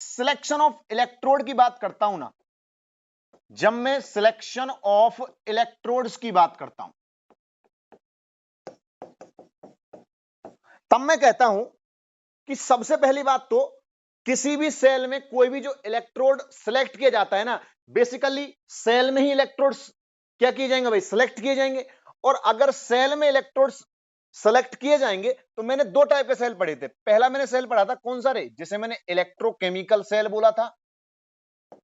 Selection of electrode की बात करता हूं ना, जब मैं सिलेक्शन ऑफ इलेक्ट्रोड्स की बात करता हूं, तब मैं कहता हूं कि सबसे पहली बात तो किसी भी सेल में कोई भी जो इलेक्ट्रोड सिलेक्ट किया जाता है ना, बेसिकली सेल में ही इलेक्ट्रोड्स क्या किए जाएंगे भाई, सिलेक्ट किए जाएंगे। और अगर सेल में इलेक्ट्रोड्स सेलेक्ट किए जाएंगे तो मैंने दो टाइप के सेल पढ़े थे। पहला मैंने सेल पढ़ा था कौन सा रे, जिसे मैंने इलेक्ट्रोकेमिकल सेल बोला था,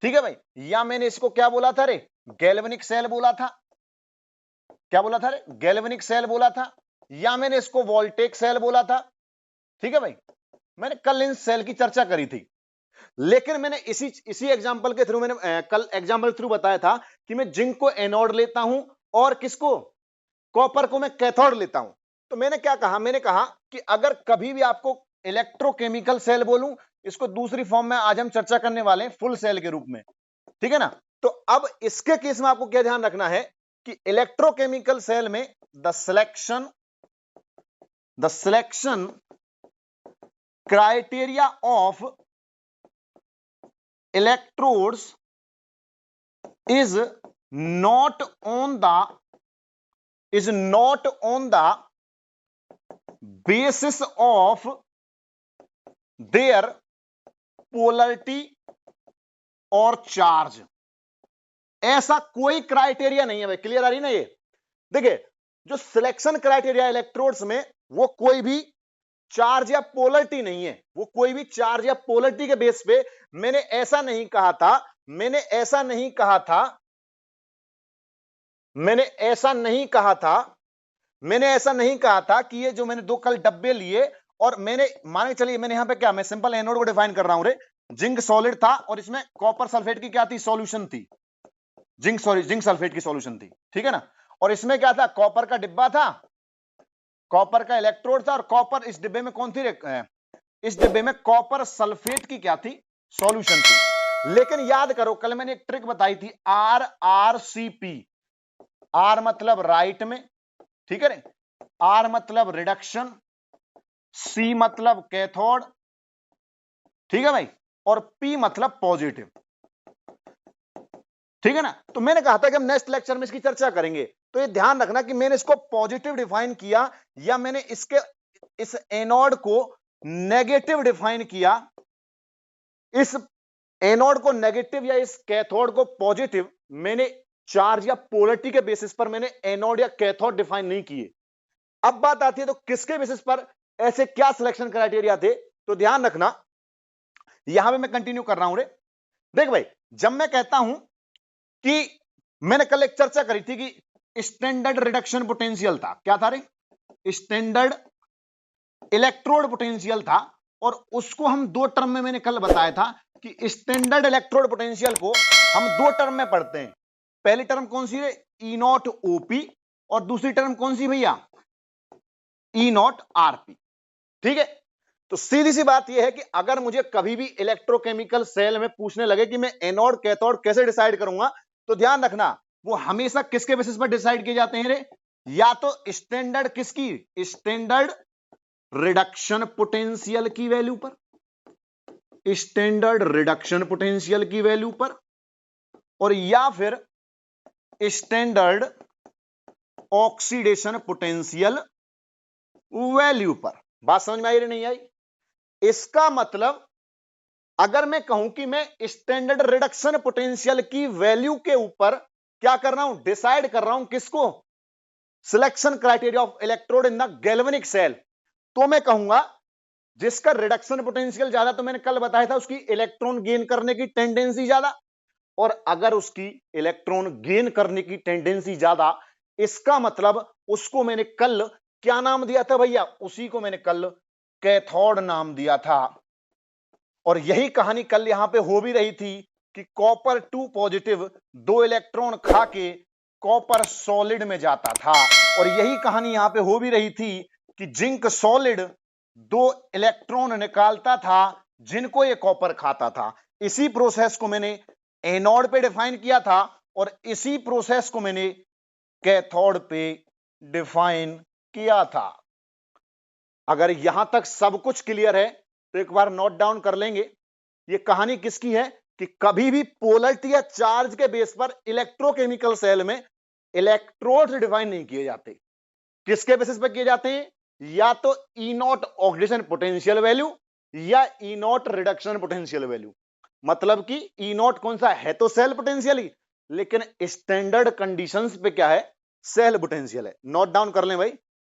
ठीक है भाई, या मैंने इसको क्या बोला था रे, गैल्वेनिक सेल बोला था। क्या बोला था रे, गैल्वेनिक सेल बोला था, या मैंने इसको वोल्टेक सेल बोला था। ठीक है भाई, मैंने कल इन सेल की चर्चा करी थी। लेकिन मैंने इसी एग्जांपल के थ्रू मैंने कल एग्जांपल थ्रू बताया था कि मैं जिंक को एनोड लेता हूं और किसको, कॉपर को मैं कैथोड लेता हूं। तो मैंने क्या कहा, मैंने कहा कि अगर कभी भी आपको इलेक्ट्रोकेमिकल सेल बोलूं, इसको दूसरी फॉर्म में आज हम चर्चा करने वाले हैं फुल सेल के रूप में, ठीक है ना। तो अब इसके केस में आपको क्या ध्यान रखना है कि इलेक्ट्रोकेमिकल सेल में the selection criteria of electrodes is not on the basis of their polarity और चार्ज। ऐसा कोई क्राइटेरिया नहीं है भाई, क्लियर आ रही ना ये। देखिए, जो सिलेक्शन क्राइटेरिया इलेक्ट्रोड्स में, वो कोई भी चार्ज या पोलरिटी नहीं है, वो कोई भी चार्ज या पोलरिटी के बेस पे मैंने ऐसा नहीं कहा था, मैंने ऐसा नहीं कहा था कि ये जो मैंने दो कल डब्बे लिए और मैंने माने चलिए मैंने यहां पे क्या, मैं सिंपल एनोड को डिफाइन कर रहा हूं रे, जिंक सॉलिड था और इसमें कॉपर सल्फेट की क्या थी, सॉल्यूशन थी, जिंक सल्फेट की सॉल्यूशन थी, ठीक है ना। और इसमें क्या था, कॉपर का डिब्बा था, कॉपर का इलेक्ट्रोड था, और कॉपर इस डिब्बे में कौन थी, इस डिब्बे में कॉपर सल्फेट की क्या थी, सॉल्यूशन थी। लेकिन याद करो कल मैंने एक ट्रिक बताई थी, RRCP। आर मतलब राइट में, ठीक है, आर मतलब रिडक्शन, सी मतलब कैथोड, ठीक है भाई, और पी मतलब पॉजिटिव, ठीक है ना। तो मैंने कहा था कि हम नेक्स्ट लेक्चर में इसकी चर्चा करेंगे, तो ये ध्यान रखना कि मैंने इसको पॉजिटिव डिफाइन किया या मैंने इस एनोड को नेगेटिव डिफाइन किया, इस एनोड को नेगेटिव या इस कैथोड को पॉजिटिव, मैंने चार्ज या पोलरिटी के बेसिस पर मैंने एनोड या कैथोड डिफाइन नहीं किए। अब बात आती है तो किसके बेसिस पर, ऐसे क्या सिलेक्शन क्राइटेरिया थे, तो ध्यान रखना, यहां पे मैं कंटिन्यू कर रहा हूं रे। देख भाई, जब मैं कहता हूं कि मैंने कल एक चर्चा करी थी कि स्टैंडर्ड रिडक्शन पोटेंशियल था, क्या था रे, स्टैंडर्ड इलेक्ट्रोड पोटेंशियल था, और उसको हम दो टर्म में मैंने कल बताया था कि स्टैंडर्ड इलेक्ट्रोड पोटेंशियल को हम दो टर्म में पढ़ते हैं। पहली टर्म कौन सी है, ई नॉट ओपी, और दूसरी टर्म कौन सी भैया, ई नॉट आरपी, ठीक है। तो सीधी सी बात यह है कि अगर मुझे कभी भी इलेक्ट्रोकेमिकल सेल में पूछने लगे कि मैं एनोड कैथोड कैसे डिसाइड करूंगा, तो ध्यान रखना वो हमेशा किसके बेसिस पर डिसाइड किए जाते हैं रे, या तो स्टैंडर्ड किसकी, स्टैंडर्ड रिडक्शन पोटेंशियल की वैल्यू पर, स्टैंडर्ड रिडक्शन पोटेंशियल की वैल्यू पर, और या फिर स्टैंडर्ड ऑक्सीडेशन पोटेंशियल वैल्यू पर। बात समझ में आई या नहीं आई। इसका मतलब अगर मैं कहूं कि मैं स्टैंडर्ड रिडक्शन पोटेंशियल की वैल्यू के ऊपर क्या कर रहा हूं, डिसाइड कर रहा हूं किसको, selection criteria of electrode in the galvanic cell, तो मैं कहूंगा जिसका रिडक्शन पोटेंशियल ज्यादा, तो मैंने कल बताया था उसकी इलेक्ट्रॉन गेन करने की टेंडेंसी ज्यादा, और अगर उसकी इलेक्ट्रॉन गेन करने की टेंडेंसी ज्यादा, इसका मतलब उसको मैंने कल क्या नाम दिया था भैया, उसी को मैंने कल कैथोड नाम दिया था। और यही कहानी कल यहां पे हो भी रही थी कि कॉपर 2 पॉजिटिव दो इलेक्ट्रॉन खा के कॉपर सॉलिड में जाता था, और यही कहानी यहां पे हो भी रही थी कि जिंक सॉलिड दो इलेक्ट्रॉन निकालता था जिनको ये कॉपर खाता था। इसी प्रोसेस को मैंने एनोड पे डिफाइन किया था, और इसी प्रोसेस को मैंने कैथोड पे डिफाइन किया था। अगर यहां तक सब कुछ क्लियर है तो एक बार नोट डाउन कर लेंगे ये कहानी किसकी है कि कभी भी पोलरिटी या चार्ज के बेस पर इलेक्ट्रोकेमिकल सेल में इलेक्ट्रोड डिफाइन नहीं किए जाते। किसके बेसिस पर किए जाते हैं? या तो ई नॉट ऑक्सीडेशन पोटेंशियल वैल्यू या ई नॉट रिडक्शन पोटेंशियल वैल्यू। मतलब कि ई नॉट कौन सा है? तो सेल पोटेंशियल ही, लेकिन स्टैंडर्ड कंडीशंस पे क्या है? सेल पोटेंशियल है। नोट डाउन कर लें भाई,